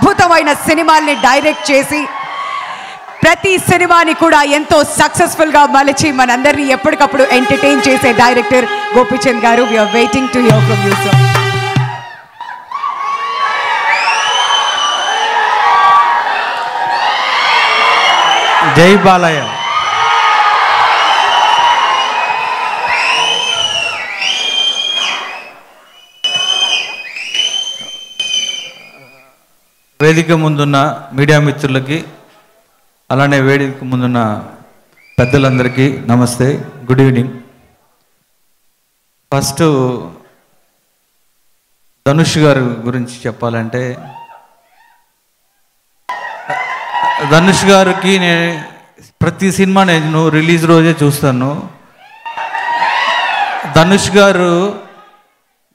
అద్భుతమైన సినిమాల్ని డైరెక్ట్ చేసి ప్రతి సినిమాని కూడా ఎంతో సక్సెస్ఫుల్గా మలిచి మనందరినీ ఎప్పటికప్పుడు ఎంటర్టైన్ చేసే డైరెక్టర్ గోపీచంద్ గారు. We are waiting to hear from you sir. జై బాలయ్య. వేదిక ముందున్న మీడియా మిత్రులకి, అలానే వేదిక ముందున్న పెద్దలందరికీ నమస్తే, గుడ్ ఈవినింగ్. ఫస్ట్ ధనుష్ గారి గురించి చెప్పాలంటే, ధనుష్ గారికి నేను ప్రతి సినిమా నేను రిలీజ్ రోజే చూస్తాను. ధనుష్ గారు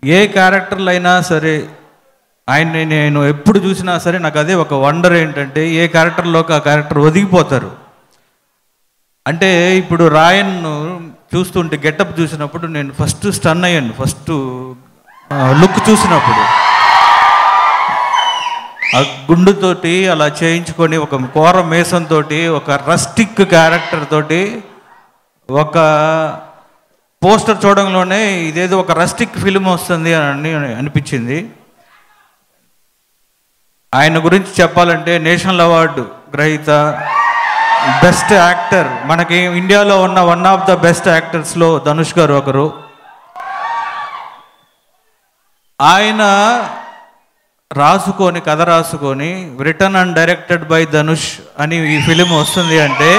ఏ క్యారెక్టర్లు అయినా సరే, ఆయన్ని నేను ఎప్పుడు చూసినా సరే నాకు అదే ఒక వండర్ ఏంటంటే, ఏ క్యారెక్టర్లోకి ఆ క్యారెక్టర్ ఒదిగిపోతారు. అంటే ఇప్పుడు రాయన్ చూస్తుంటే గెటప్ చూసినప్పుడు నేను ఫస్ట్ స్టన్ అయ్యాను. ఫస్ట్ లుక్ చూసినప్పుడు ఆ గుండుతోటి అలా చేయించుకొని, ఒక కోర మేసంతో, ఒక రస్టిక్ క్యారెక్టర్ తోటి, ఒక పోస్టర్ చూడంలోనే ఇదేదో ఒక రస్టిక్ ఫిల్మ్ వస్తుంది అని అనిపించింది. ఆయన గురించి చెప్పాలంటే నేషనల్ అవార్డు గ్రహీత, బెస్ట్ యాక్టర్, మనకి ఇండియాలో ఉన్న వన్ ఆఫ్ ద బెస్ట్ యాక్టర్స్లో ధనుష్ గారు ఒకరు. ఆయన రాసుకొని, కథ రాసుకొని, written and directed by Dhanush అని ఈ ఫిలిం వస్తుంది అంటే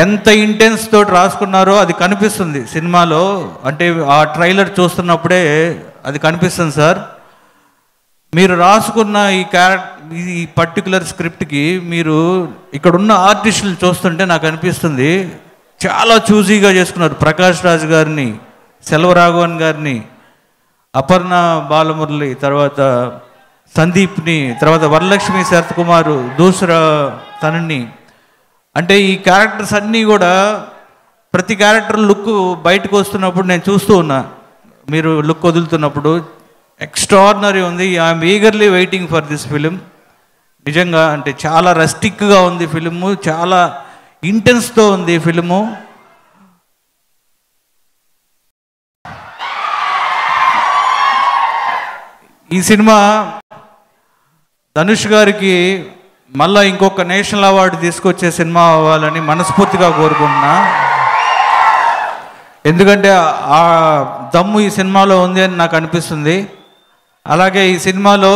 ఎంత ఇంటెన్స్ తోటి రాసుకున్నారో అది కనిపిస్తుంది సినిమాలో. అంటే ఆ ట్రైలర్ చూస్తున్నప్పుడే అది కనిపిస్తుంది. సార్, మీరు రాసుకున్న ఈ పర్టికులర్ స్క్రిప్ట్కి మీరు ఇక్కడున్న ఆర్టిస్టులు చూస్తుంటే నాకు అనిపిస్తుంది చాలా చూజీగా చేసుకున్నారు. ప్రకాష్ రాజ్ గారిని, సెల్వరాఘవన్ గారిని, అపర్ణ బాలమురళి, తర్వాత సందీప్ని, తర్వాత వరలక్ష్మి శరత్ కుమార్, దూసరా తనని, అంటే ఈ క్యారెక్టర్స్ అన్నీ కూడా ప్రతి క్యారెక్టర్ లుక్ బయటకు వస్తున్నప్పుడు నేను చూస్తూ ఉన్నా. మీరు లుక్ వదులుతున్నప్పుడు ఎక్స్ట్రాడినరీ ఉంది. I'm eagerly waiting for this film. నిజంగా అంటే చాలా రస్టిక్గా ఉంది ఫిలిము, చాలా ఇంటెన్స్తో ఉంది ఫిలిము. ఈ సినిమా ధనుష్ గారికి మళ్ళీ ఇంకొక నేషనల్ అవార్డు తీసుకొచ్చే సినిమా అవ్వాలని మనస్ఫూర్తిగా కోరుకుంటున్నా. ఎందుకంటే ఆ దమ్ము ఈ సినిమాలో ఉంది అని నాకు అనిపిస్తుంది. అలాగే ఈ సినిమాలో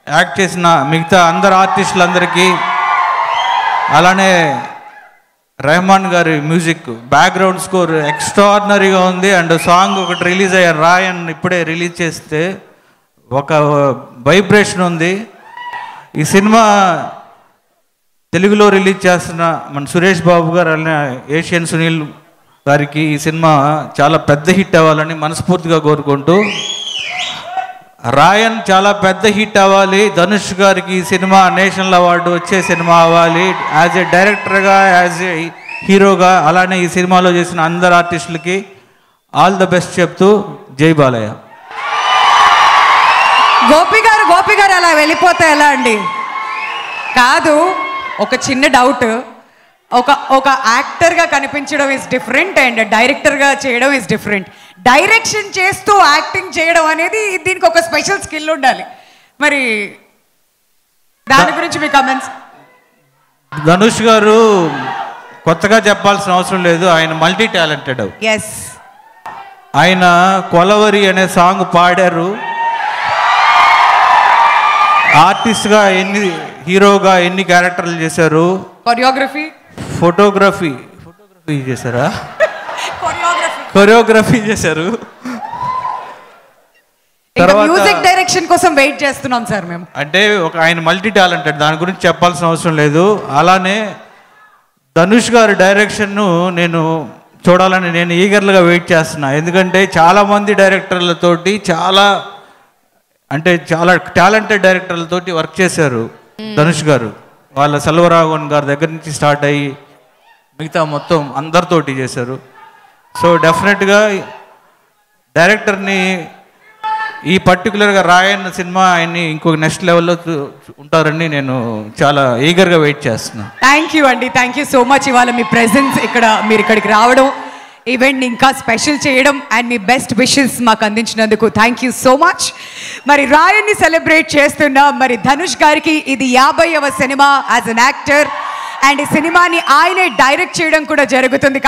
యాక్ట్ చేసిన మిగతా అందరు ఆర్టిస్టులందరికీ, అలానే రెహమాన్ గారి మ్యూజిక్, బ్యాక్గ్రౌండ్ స్కోర్ ఎక్స్ట్రాడినరీగా ఉంది. అండ్ సాంగ్ ఒకటి రిలీజ్ అయ్యారు, రాయన్ ఇప్పుడే రిలీజ్ చేస్తే ఒక వైబ్రేషన్ ఉంది. ఈ సినిమా తెలుగులో రిలీజ్ చేస్తున్న మన సురేష్ బాబు గారు, అలానే ఏషియన్ సునీల్ గారికి ఈ సినిమా చాలా పెద్ద హిట్ అవ్వాలని మనస్ఫూర్తిగా కోరుకుంటూ, రాయన్ చాలా పెద్ద హిట్ అవ్వాలి, ధనుష్ గారికి ఈ సినిమా నేషనల్ అవార్డు వచ్చే సినిమా అవ్వాలి, యాజ్ ఏ డైరెక్టర్గా, యాజ్ ఏ హీరోగా, అలానే ఈ సినిమాలో చేసిన అందరు ఆర్టిస్టులకి ఆల్ ద బెస్ట్ చెప్తూ జై బాలయ్య. గోపి గారు అలా వెళ్ళిపోతే ఎలా అండి? కాదు, ఒక చిన్న డౌట్. ఒక యాక్టర్గా కనిపించడం ఇస్ డిఫరెంట్ అండ్ డైరెక్టర్గా చేయడం ఇస్ డిఫరెంట్. డైరెక్షన్ చేస్తూ యాక్టింగ్ చేయడం అనేది దీనికి ఒక స్పెషల్ స్కిల్ ఉండాలి. మరి దాని గురించి మీ కమెంట్స్? ధనుష్ గారు కొత్తగా చెప్పాల్సిన అవసరం లేదు, ఆయన మల్టీ టాలెంటెడ్. ఎస్, ఆయన కొలవరి అనే సాంగ్ పాడారు. ఆర్టిస్ట్గా హీరోగా ఎన్ని క్యారెక్టర్లు చేశారు, ఫోటోగ్రఫీ చేశారా, కొరియోగ్రఫీ చేశారు. తర్వాత మ్యూజిక్ డైరెక్షన్ కోసం వెయిట్ చేస్తున్నాం సార్ మేము. అంటే ఆయన మల్టీ టాలెంటెడ్, దాని గురించి చెప్పాల్సిన అవసరం లేదు. అలానే ధనుష్ గారి డైరెక్షన్ను నేను చూడాలని నేను ఈగర్లుగా వెయిట్ చేస్తున్నా. ఎందుకంటే చాలామంది డైరెక్టర్లతోటి చాలా టాలెంటెడ్ డైరెక్టర్లతోటి వర్క్ చేశారు ధనుష్ గారు. వాళ్ళ సెల్వరాఘవన్ గారి దగ్గర నుంచి స్టార్ట్ అయ్యి మిగతా మొత్తం అందరితోటి చేశారు. సో డెఫినెట్గా డైరెక్టర్ని ఈ పర్టికులర్గా రాయన్న సినిమా ఆయన్ని ఇంకొక నెక్స్ట్ లెవెల్లో ఉంటారని నేను చాలా ఈగర్గా వెయిట్ చేస్తున్నాను. థ్యాంక్ యూ అండి, థ్యాంక్ యూ సో మచ్. ఇవాళ మీ ప్రెజెన్స్ ఇక్కడ, మీరు ఇక్కడికి రావడం, ఈవెంట్ని ఇంకా స్పెషల్ చేయడం అండ్ మీ బెస్ట్ విషెస్ మాకు అందించినందుకు థ్యాంక్ యూ సో మచ్. మరి రాయన్ని సెలబ్రేట్ చేస్తున్న మరి ధనుష్ గారికి ఇది 50వ సినిమా యాజ్ అన్ యాక్టర్ అండ్ ఈ సినిమాని ఆయనే డైరెక్ట్ చేయడం కూడా జరుగుతుంది.